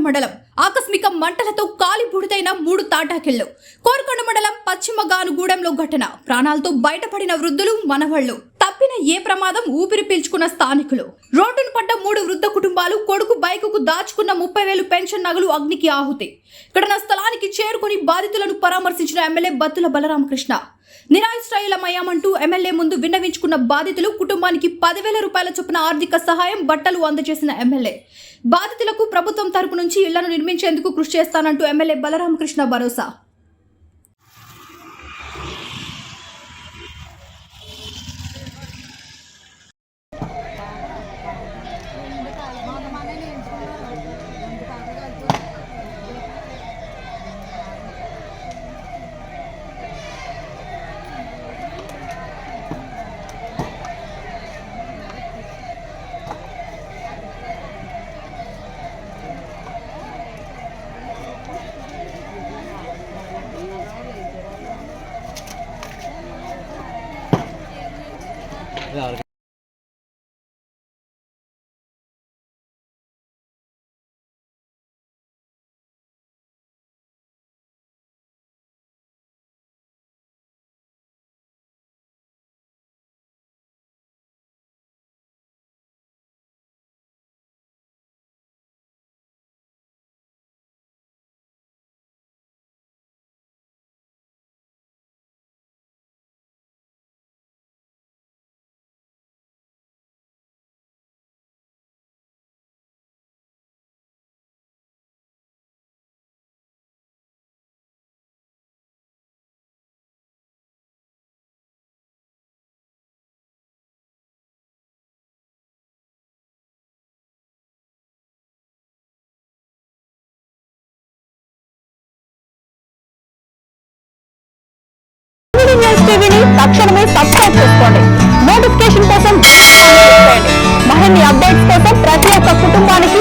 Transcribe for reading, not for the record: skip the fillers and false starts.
మండలం ఆకస్మిక మంటలతో కాలి బూడిదైన 3 తాటాకిళ్లు. కోరుకొండ మండలం పశ్చిమగానుగూడెంలో ఘటన. ప్రాణాలతో బయటపడిన వృద్ధులు, మనవళ్లు. తప్పిన ఏ ప్రమాదం ఊపిరి పీల్చుకున్న స్థానికులు. రోడ్డును పడ్డ 3 వృద్ధ కుటుంబాలు. కొడుకు బైకుకు దాచుకున్న 30,000 పెన్షన్ నగలు అగ్నికి ఆహుతి. ఘటనా స్థలానికి చేరుకుని బాధితులను పరామర్శించిన ఎమ్మెల్యే బత్తుల బలరామకృష్ణ. నిరాశ్రయులమయ్యామంటూ ఎమ్మెల్యే ముందు విన్నవించుకున్న బాధితులు. కుటుంబానికి 10,000 రూపాయల చొప్పున ఆర్థిక సహాయం, బట్టలు అందజేసిన ఎమ్మెల్యే. బాధితులకు ప్రభుత్వం తరపు నుంచి ఇళ్లను నిర్మించేందుకు కృషి చేస్తానంటూ ఎమ్మెల్యే బలరామకృష్ణ భరోసా. టీవీని తక్షణమే సబ్స్క్రైబ్ చేసుకోండి. నోటిఫికేషన్ కోసం మరిన్ని అప్డేట్స్ కోసం ప్రతి ఒక్క కుటుంబానికి